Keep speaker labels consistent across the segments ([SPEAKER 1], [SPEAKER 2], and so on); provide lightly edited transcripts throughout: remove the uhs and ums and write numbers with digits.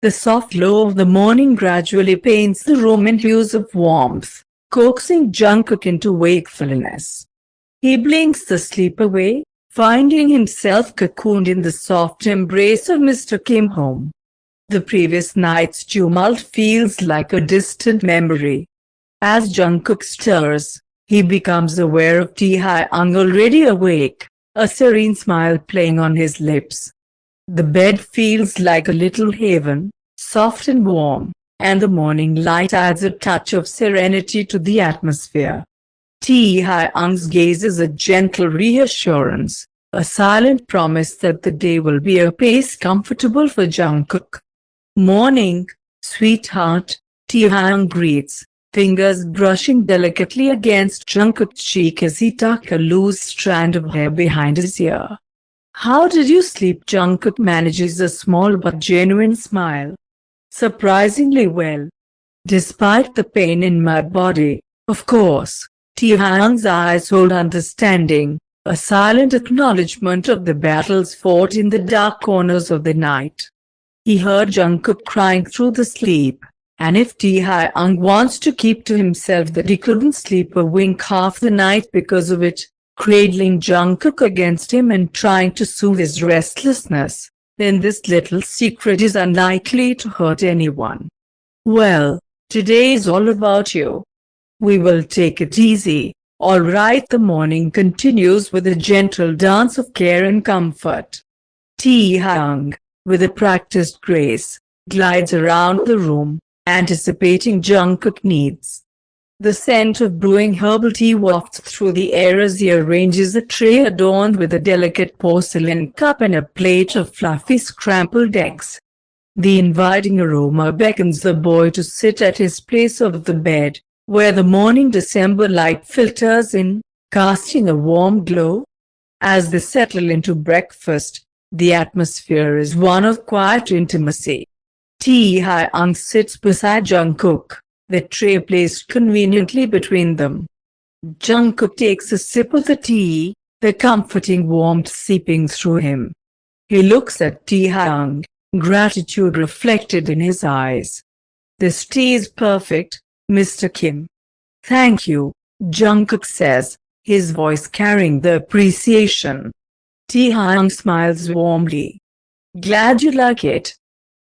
[SPEAKER 1] The soft glow of the morning gradually paints the room in hues of warmth, coaxing Jungkook into wakefulness. He blinks the sleep away, finding himself cocooned in the soft embrace of Mr. Kim home. The previous night's tumult feels like a distant memory. As Jungkook stirs, he becomes aware of Taehyung already awake, a serene smile playing on his lips. The bed feels like a little haven, soft and warm, and the morning light adds a touch of serenity to the atmosphere. Taehyung's gaze is a gentle reassurance, a silent promise that the day will be a pace comfortable for Jungkook. "Morning, sweetheart," Taehyung greets, fingers brushing delicately against Jungkook's cheek as he tucks a loose strand of hair behind his ear. "How did you sleep?" Jungkook manages a small but genuine smile. "Surprisingly well. Despite the pain in my body, of course." Taehyung's eyes hold understanding, a silent acknowledgement of the battles fought in the dark corners of the night. He heard Jungkook crying through the sleep, and if Taehyung wants to keep to himself that he couldn't sleep a wink half the night because of it, cradling Jungkook against him and trying to soothe his restlessness, then this little secret is unlikely to hurt anyone. "Well, today is all about you. We will take it easy, all right?" The morning continues with a gentle dance of care and comfort. Taehyung, with a practiced grace, glides around the room, anticipating Jungkook's needs. The scent of brewing herbal tea wafts through the air as he arranges a tray adorned with a delicate porcelain cup and a plate of fluffy scrambled eggs. The inviting aroma beckons the boy to sit at his place of the bed, where the morning December light filters in, casting a warm glow. As they settle into breakfast, the atmosphere is one of quiet intimacy. Taehyung sits beside Jungkook, the tray placed conveniently between them. Jungkook takes a sip of the tea, the comforting warmth seeping through him. He looks at Taehyung, gratitude reflected in his eyes. "This tea is perfect, Mr. Kim." "Thank you," Jungkook says, his voice carrying the appreciation. Taehyung smiles warmly. "Glad you like it.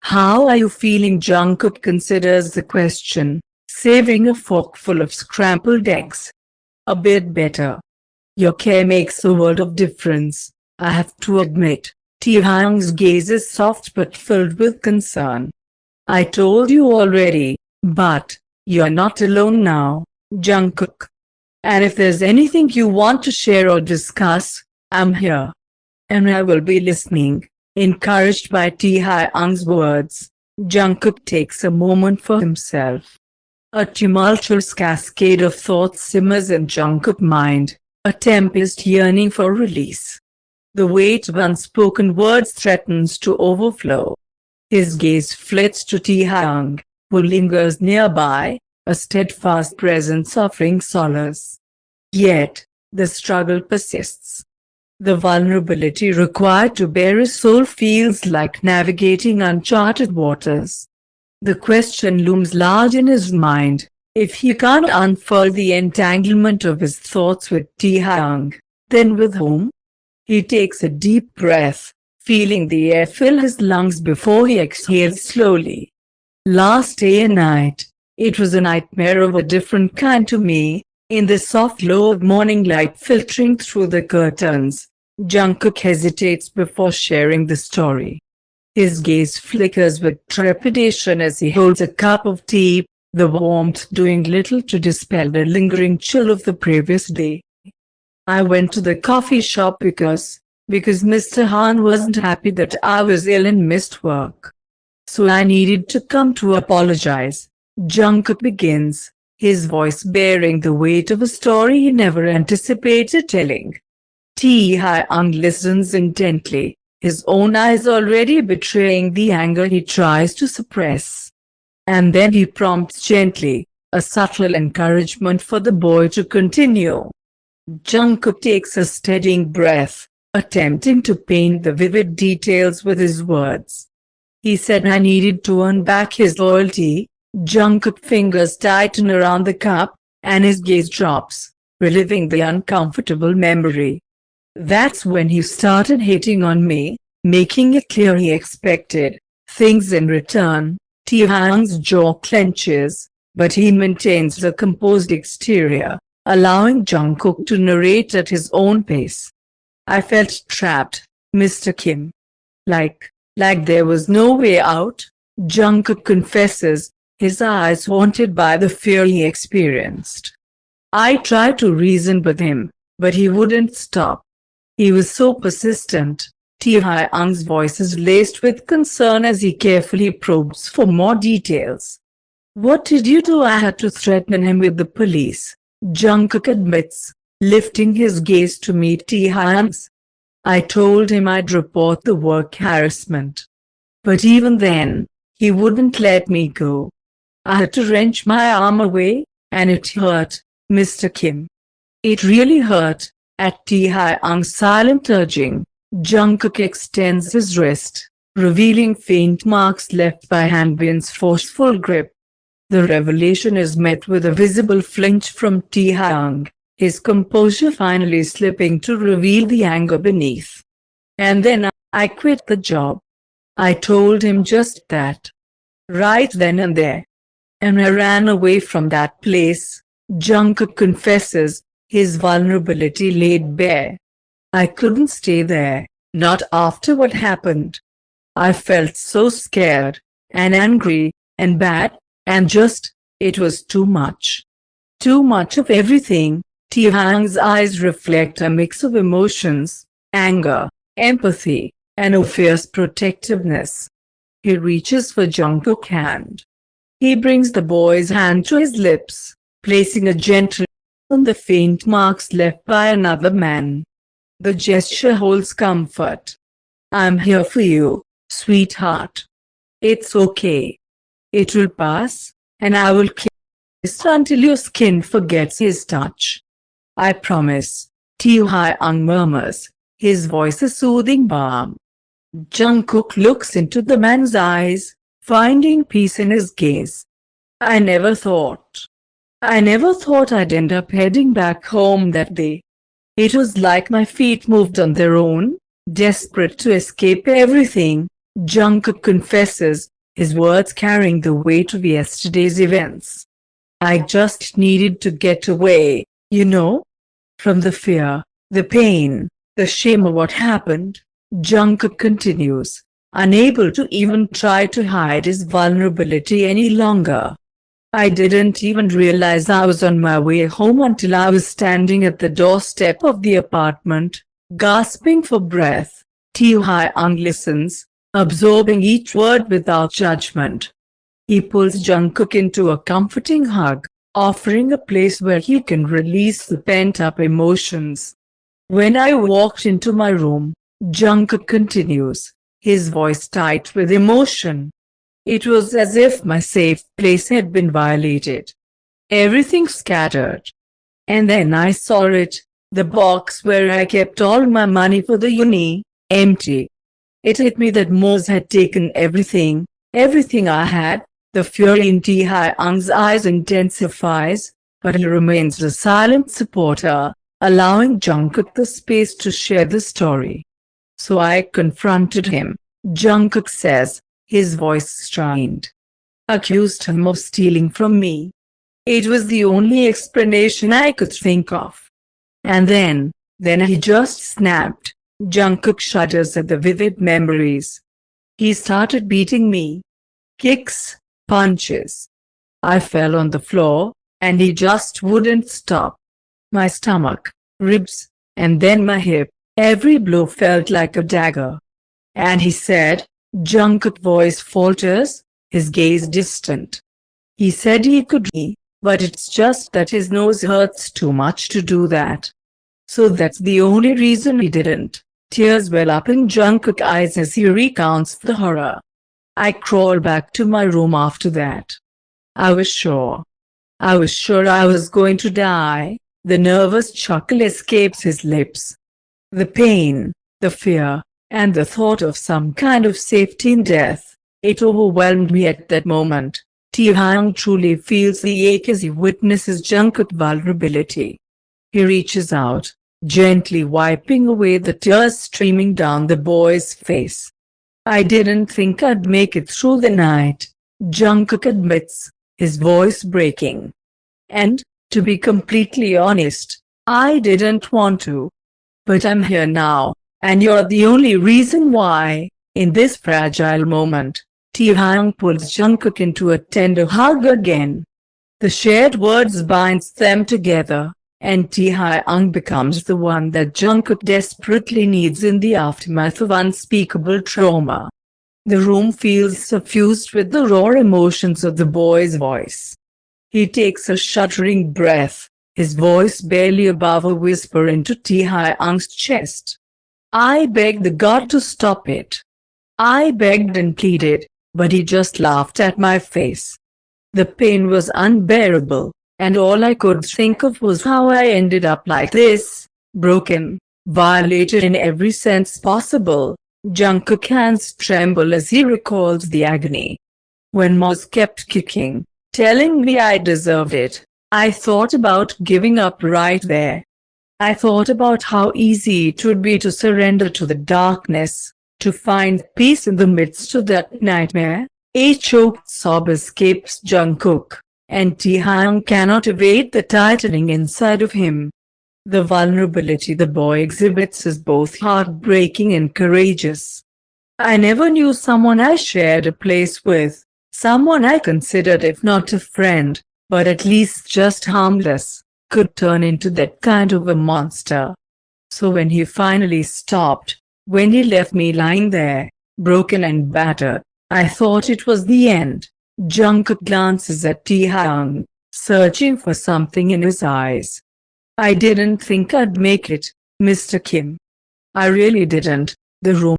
[SPEAKER 1] How are you feeling?" Jungkook considers the question, savoring a forkful of scrambled eggs. "A bit better. Your care makes a world of difference, I have to admit." Taehyung's gaze is soft but filled with concern. "I told you already, but you're not alone now, Jungkook. And if there's anything you want to share or discuss, I'm here. And I will be listening." Encouraged by Taehyung's words, Jungkook takes a moment for himself. A tumultuous cascade of thoughts simmers in Jungkook's mind, a tempest yearning for release. The weight of unspoken words threatens to overflow. His gaze flits to Taehyung, who lingers nearby, a steadfast presence offering solace. Yet, the struggle persists. The vulnerability required to bare his soul feels like navigating uncharted waters. The question looms large in his mind: if he can't unfurl the entanglement of his thoughts with Taehyung, then with whom? He takes a deep breath, feeling the air fill his lungs before he exhales slowly. "Last day and night, it was a nightmare of a different kind to me." In the soft glow of morning light filtering through the curtains, Jungkook hesitates before sharing the story. His gaze flickers with trepidation as he holds a cup of tea, the warmth doing little to dispel the lingering chill of the previous day. "I went to the coffee shop because Mr. Han wasn't happy that I was ill and missed work. So I needed to come to apologize." Jungkook begins, his voice bearing the weight of a story he never anticipated telling. Taehyung listens intently, his own eyes already betraying the anger he tries to suppress. And then he prompts gently, a subtle encouragement for the boy to continue. Jungkook takes a steadying breath, attempting to paint the vivid details with his words. He said I needed to earn back his loyalty. Jungkook's fingers tighten around the cup, and his gaze drops, reliving the uncomfortable memory. That's when he started hating on me, making it clear he expected things in return. Taehyung's jaw clenches, but he maintains a composed exterior, allowing Jungkook to narrate at his own pace. I felt trapped, Mr. Kim. Like there was no way out, Jungkook confesses, his eyes haunted by the fear he experienced. I tried to reason with him, but he wouldn't stop. He was so persistent. Taehyung's voice is laced with concern as he carefully probes for more details. What did you do? I had to threaten him with the police, Jungkook admits, lifting his gaze to meet Taehyung's. I told him I'd report the work harassment. But even then, he wouldn't let me go. I had to wrench my arm away, and it hurt, Mr. Kim. It really hurt. At Taehyung's silent urging, Jungkook extends his wrist, revealing faint marks left by Hanbin's forceful grip. The revelation is met with a visible flinch from Taehyung, his composure finally slipping to reveal the anger beneath. And then I quit the job. I told him just that. Right then and there. And I ran away from that place, Jungkook confesses, his vulnerability laid bare. I couldn't stay there, not after what happened. I felt so scared, and angry, and bad, and it was too much. Too much of everything. Taehyung's eyes reflect a mix of emotions, anger, empathy, and a fierce protectiveness. He reaches for Jungkook's hand. He brings the boy's hand to his lips, placing a gentle on the faint marks left by another man. The gesture holds comfort. I'm here for you, sweetheart. It's okay. It will pass, and I will kiss until your skin forgets his touch. I promise, Taehyung murmurs, his voice a soothing balm. Jungkook looks into the man's eyes, finding peace in his gaze. I never thought I'd end up heading back home that day. It was like my feet moved on their own, desperate to escape everything, Jungkook confesses, his words carrying the weight of yesterday's events. I just needed to get away, from the fear, the pain, the shame of what happened. Jungkook continues, unable to even try to hide his vulnerability any longer. I didn't even realize I was on my way home until I was standing at the doorstep of the apartment, gasping for breath. Taehyung listens, absorbing each word without judgment. He pulls Jungkook into a comforting hug, offering a place where he can release the pent-up emotions. When I walked into my room, Jungkook continues, his voice tight with emotion. It was as if my safe place had been violated. Everything scattered. And then I saw it, the box where I kept all my money for the uni, empty. It hit me that Mose had taken everything I had. The fury in Taehyung's eyes intensifies, but he remains a silent supporter, allowing Jungkook the space to share the story. So I confronted him, Jungkook says, his voice strained. Accused him of stealing from me. It was the only explanation I could think of. And then he just snapped. Jungkook shudders at the vivid memories. He started beating me. Kicks, punches. I fell on the floor, and he just wouldn't stop. My stomach, ribs, and then my hip, every blow felt like a dagger. And he said, Jungkook's voice falters, his gaze distant. He said he could but it's just that his nose hurts too much to do that. So that's the only reason he didn't. Tears well up in Jungkook's eyes as he recounts the horror. I crawled back to my room after that. I was sure I was going to die. The nervous chuckle escapes his lips. The pain, the fear, and the thought of some kind of safety in death, It overwhelmed me at that moment. Taehyung truly feels the ache as he witnesses Jungkook's vulnerability. He reaches out, gently wiping away the tears streaming down the boy's face. "I didn't think I'd make it through the night," Jungkook admits, his voice breaking. "And, to be completely honest, I didn't want to. But I'm here now, and you're the only reason why." In this fragile moment, Taehyung pulls Jungkook into a tender hug again. The shared words binds them together, and Taehyung becomes the one that Jungkook desperately needs in the aftermath of unspeakable trauma. The room feels suffused with the raw emotions of the boy's voice. He takes a shuddering breath, his voice barely above a whisper into Taehyung's chest. "I begged the god to stop it. I begged and pleaded, but he just laughed at my face." The pain was unbearable, and all I could think of was how I ended up like this, broken, violated in every sense possible. Jungkook's hands tremble as he recalls the agony. "When Moz kept kicking, telling me I deserved it, I thought about giving up right there. I thought about how easy it would be to surrender to the darkness, to find peace in the midst of that nightmare." A choked sob escapes Jungkook, and Taehyung cannot evade the tightening inside of him. The vulnerability the boy exhibits is both heartbreaking and courageous. "I never knew someone I shared a place with, someone I considered if not a friend, but at least just harmless, could turn into that kind of a monster." So when he finally stopped, when he left me lying there, broken and battered, I thought it was the end. Jungkook glances at Taehyung, searching for something in his eyes. "I didn't think I'd make it, Mr. Kim. I really didn't." The room